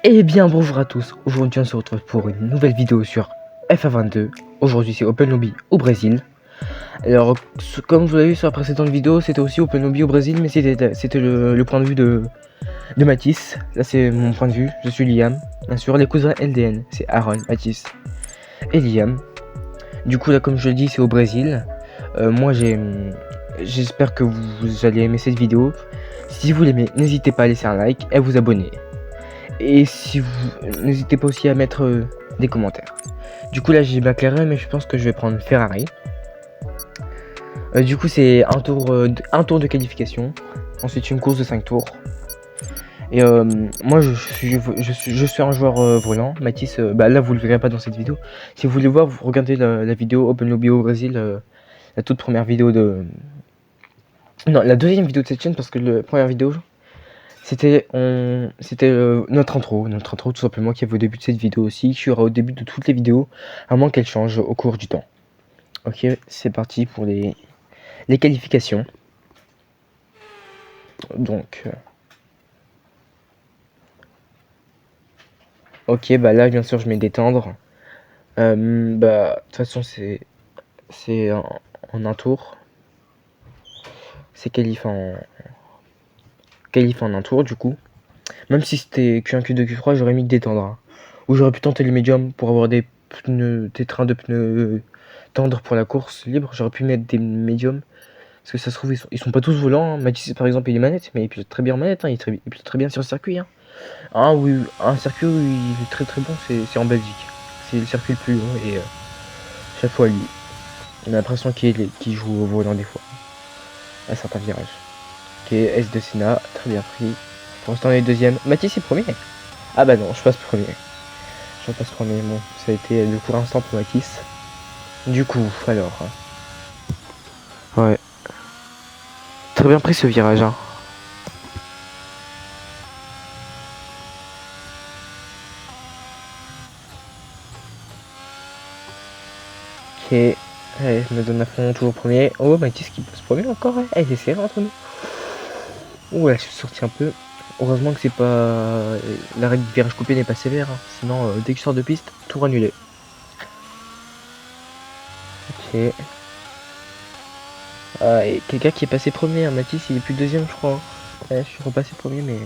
Eh bien bonjour à tous, aujourd'hui on se retrouve pour une nouvelle vidéo sur FA22. Aujourd'hui c'est Open Lobby au Brésil. Alors comme vous l'avez vu sur la précédente vidéo, c'était aussi Open Lobby au Brésil, mais c'était le point de vue de Mathis. Là c'est mon point de vue, je suis Liam. Bien sûr les cousins LDN, c'est Aaron, Mathis et Liam. Du coup là comme je le dis c'est au Brésil. Moi j'espère que vous allez aimer cette vidéo. Si vous l'aimez, n'hésitez pas à laisser un like et à vous abonner. Et si vous n'hésitez pas aussi à mettre des commentaires. Du coup là j'ai McLaren, mais je pense que je vais prendre Ferrari. Du coup c'est un tour de qualification. Ensuite une course de 5 tours. Et moi je suis un joueur volant. Mathis, là vous le verrez pas dans cette vidéo. Si vous voulez voir, vous regardez la vidéo Open Lobby au Brésil, la toute première vidéo de... Non, la deuxième vidéo de cette chaîne, parce que la première vidéo c'était notre intro tout simplement, qui est au début de cette vidéo aussi, qui sera au début de toutes les vidéos, à moins qu'elle change au cours du temps. Ok, c'est parti pour les qualifications. Donc, ok, bah là bien sûr je mets détendre. De toute façon c'est en un tour. C'est qualif en un tour du coup. Même si c'était Q1, Q2, Q3, j'aurais mis détendre. Hein. Ou j'aurais pu tenter le médium pour avoir des trains de pneus tendres pour la course libre. J'aurais pu mettre des médiums. Parce que ça se trouve, ils sont pas tous volants. Hein. Mathis, par exemple, il est manette, mais il pilote très bien en manette. Hein. Il pilote très bien sur le circuit. Hein. Oui, un circuit où il est très très bon, c'est en Belgique. C'est le circuit le plus long et chaque fois, lui, on a l'impression qu'il joue au volant des fois. À certains virages. Ok, S de Senna, très bien pris. Pour l'instant, on est deuxième. Mathis est premier. Ah bah non, je passe premier. Bon, ça a été le court instant pour Mathis. Du coup, alors. Ouais. Très bien pris ce virage, hein. Ok. Allez, je me donne à fond, toujours premier. Oh, Mathis qui passe premier encore, ouais. C'est serré entre nous. Ouh, là, je suis sorti un peu. Heureusement que c'est pas... La règle du virage coupé n'est pas sévère, hein. Sinon, dès que je sors de piste, tout annulé. Ok. Ah, et quelqu'un qui est passé premier, hein. Mathis, il est plus deuxième, je crois. Ouais, je suis repassé premier, mais...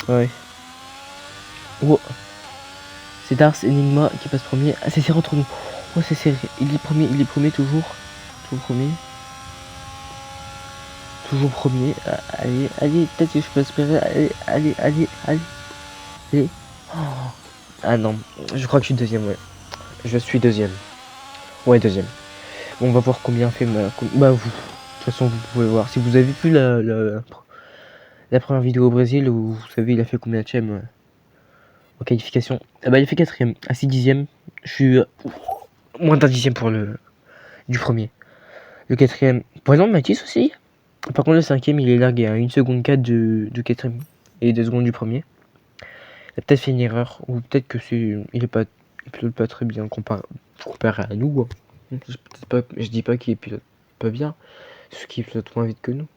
Ouais. Oh. C'est Dars Enigma qui passe premier. Ah, c'est serré entre nous. Oh, c'est serré. Il est premier toujours. Toujours premier. Toujours premier. Ah, allez, peut-être que je peux espérer. Allez. Oh. Ah non, je crois que je suis deuxième, ouais. Je suis deuxième. Ouais, deuxième. Bon, on va voir combien fait ma... Bah, vous. De toute façon, vous pouvez voir. Si vous avez vu la première vidéo au Brésil, où vous savez, il a fait combien de chèmes en qualification. Ah bah, il a fait quatrième. Ah, si dixième. Je suis moins d'un dixième pour du premier. Le quatrième, par exemple, Mathis aussi. Par contre, le cinquième, il est largué à 1 seconde 4 du quatrième et 2 secondes du premier. Il a peut-être fait une erreur, ou peut-être que il pilote pas très bien comparé à nous. Hein. Je dis pas qu'il pilote pas bien, ce qui pilote moins vite que nous,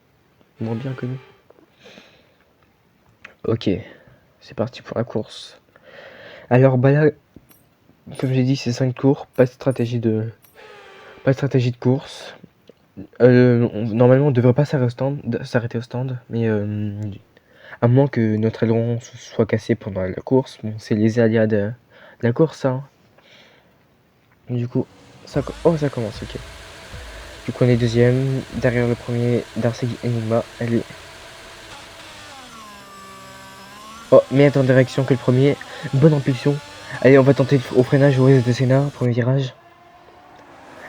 moins bien que nous. Ok, c'est parti pour la course. Alors bah là, comme j'ai dit, c'est 5 tours, pas de stratégie de course. Normalement, on devrait pas s'arrêter au stand, mais à moins que notre aileron soit cassé pendant la course. Bon, c'est les aléas de la course, hein. Du coup, ça commence, ok. Du coup, on est deuxième, derrière le premier, Darcy Enigma. Allez. Oh, meilleure direction que le premier, bonne impulsion. Allez, on va tenter au freinage au reste de Senna, premier virage.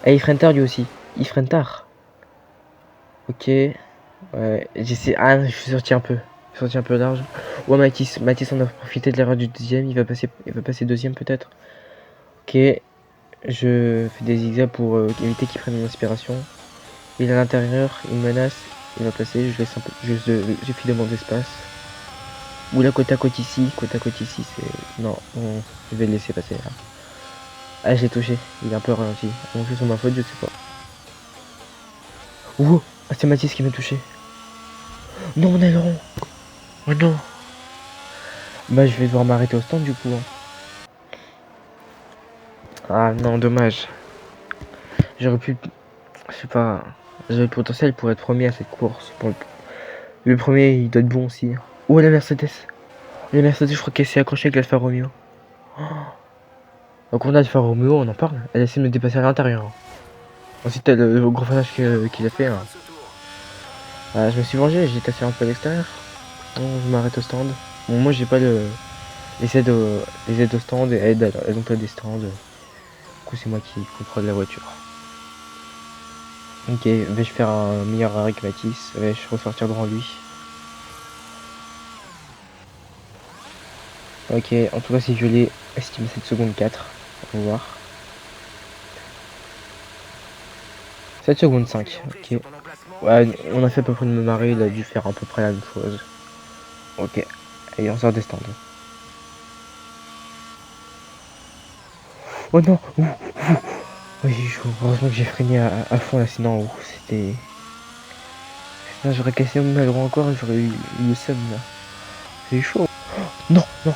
Et il freine tard lui aussi, il freine tard. Ok, ouais, j'essaie. Ah, je suis sorti un peu. Large. Ouais, Mathis on a profité de l'erreur du deuxième, il va passer deuxième peut-être. Ok, je fais des zigzags pour éviter qu'il prenne mon inspiration. Il est à l'intérieur, il menace, il va passer, je laisse un peu, je file d'espace. Ou là, côte à côte ici, c'est... Non, je vais le laisser passer là. Ah, j'ai touché, il est un peu ralenti. Donc c'est sur ma faute, je sais pas. Ouh, ah, c'est Mathis qui m'a touché. Non, mon aileron. Oh non. Bah, je vais devoir m'arrêter au stand du coup, hein. Ah non, dommage. J'aurais pu, je sais pas, j'avais le potentiel pour être premier à cette course. Le premier, il doit être bon aussi. Oh, la Mercedes. La Mercedes, je crois qu'elle s'est accrochée avec l'Alfa Romeo. Donc on a Alfa Romeo, on en parle. Elle essaie de me dépasser à l'intérieur. Ensuite, le gros freinage qu'il a fait, hein. Ah, je me suis vengé, j'ai tassé un peu à l'extérieur. Bon, je m'arrête au stand. Bon, moi, j'ai pas les aides au stand et aides à l'emploi des stands. Du coup, c'est moi qui contrôle la voiture. Ok, vais-je faire un meilleur arrêt que Matisse? Vais-je ressortir devant lui? Ok, en tout cas, c'est violet. Estime 7 secondes 4. On va voir. 7 secondes 5. Ok. Ouais, on a fait à peu près une même arrêt. Il a dû faire à peu près la même chose. Ok. Allez, on sort des stands. Oh non! Ouh, ouh. Oui, heureusement que j'ai freiné à fond là, sinon c'était. Sinon j'aurais cassé mon aileron encore et j'aurais eu le seum là. C'est chaud. Non, non.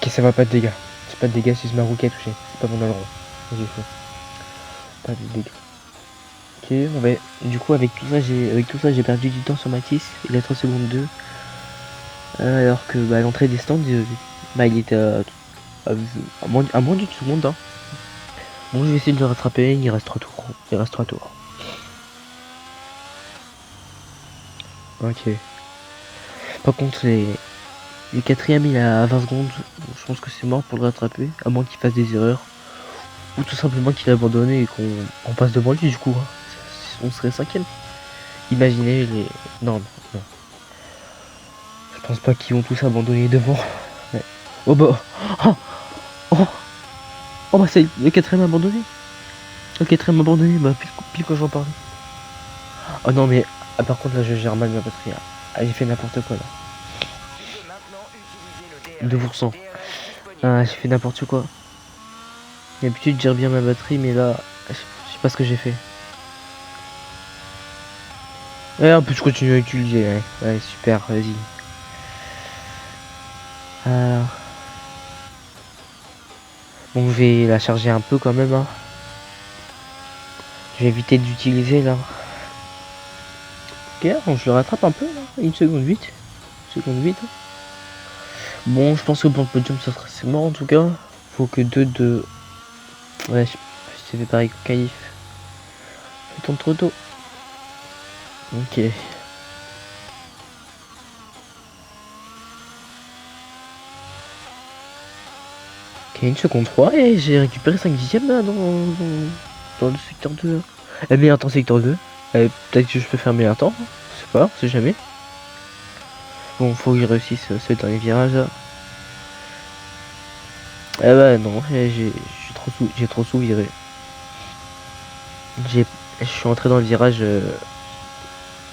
Ok, ça va, pas de dégâts. C'est pas de dégâts, c'est ma roue qui a touché. C'est pas mon aileron. J'ai fait. Pas de dégâts. Ok, on va. Du coup, avec tout ça, j'ai perdu du temps sur Matisse. Il a 3 secondes 2. Alors que bah, à l'entrée des stands, bah, il était à moins d'une seconde, hein. Bon, je vais essayer de le rattraper. Il reste 3 tours. Il reste 3 tours. Ok. Par contre, le quatrième, il a 20 secondes. Je pense que c'est mort pour le rattraper. À moins qu'il fasse des erreurs. Ou tout simplement qu'il a abandonné et qu'on passe devant lui, du coup, hein. On serait cinquième. Imaginez les. Non, non, non. Je pense pas qu'ils vont tous abandonner devant. Ouais. Oh bah. Oh, oh, oh bah, c'est le quatrième abandonné. Le quatrième abandonné, bah, pile quand j'en parlais. Oh non, mais. Ah, par contre, là, je gère mal ma batterie, hein. Ah, j'ai fait n'importe quoi là. 2%. Ah, j'ai fait n'importe quoi. D'habitude, je gère bien ma batterie, mais là, je sais pas ce que j'ai fait. Ouais, en plus, je continue à utiliser. Ouais, ouais, super, vas-y. Alors. Bon, je vais la charger un peu quand même, hein. Je vais éviter d'utiliser là. Ok, bon, je le rattrape un peu là. 1 seconde 8. 1 seconde 8. Bon, je pense que pour le podium, ça sera c'est mort en tout cas. Faut que 2. Ouais, je fait pareil que Caïf. Je tourne trop tôt. Ok. Ok, 1 seconde 3. Et j'ai récupéré 5 dixièmes là dans le secteur 2. Eh, meilleur temps secteur 2. Eh, peut-être que je peux faire meilleur temps. Je sais pas, on sait jamais. Bon, faut que je réussisse ce dernier virage là. Eh bah non, j'ai trop sous-viré. Je suis entré dans le virage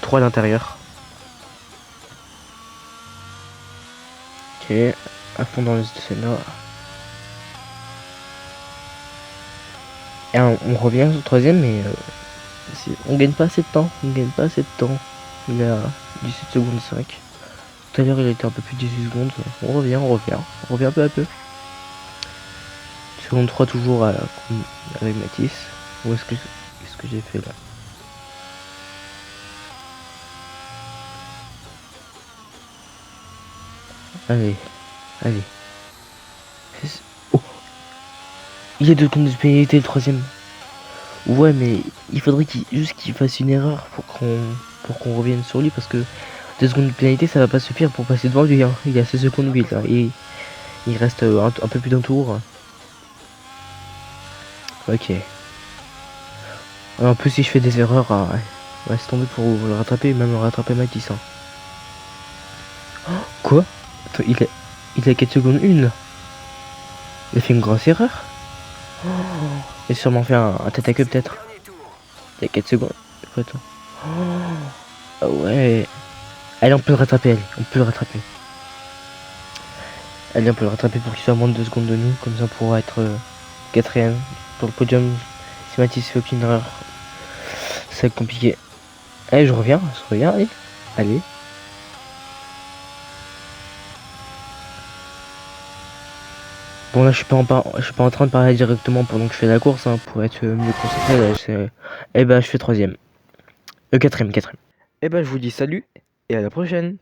3 à l'intérieur. Ok, à fond dans le Senna. Et on revient au troisième, mais on gagne pas assez de temps. On gagne pas assez de temps. Il a 17 secondes 5. Tout à l'heure, il était un peu plus de 18 secondes. On revient, on revient. On revient peu à peu. Seconde 3 toujours avec Matisse. Où est-ce que j'ai fait là? Allez, allez. Oh, il y a 2 secondes de pénalité le troisième. Ouais, mais il faudrait juste qu'il fasse une erreur pour qu'on revienne sur lui parce que 2 secondes de pénalité ça va pas suffire pour passer devant lui, hein. Il y a 16 secondes 8 là et il reste un peu plus d'un tour. Ok. En plus si je fais des erreurs, ouais, c'est tombé pour le rattraper, même rattraper Matisse, hein. Quoi? Attends, il a 4 secondes 1 là. Il a fait une grosse erreur. Il a sûrement fait un tête à queue peut-être. Il y a 4 secondes. Attends. Ah ouais. Allez, on peut le rattraper, allez, on peut le rattraper. Allez, on peut le rattraper pour qu'il soit à moins de 2 secondes de nous, comme ça on pourra être quatrième pour le podium. Si Mathis fait aucune erreur, ça va être compliqué. Allez, je reviens, allez. Allez. Bon là je suis pas en train de parler directement pendant que je fais la course hein, pour être mieux concentré. Là, je fais troisième. Quatrième. Et bah je vous dis salut et à la prochaine.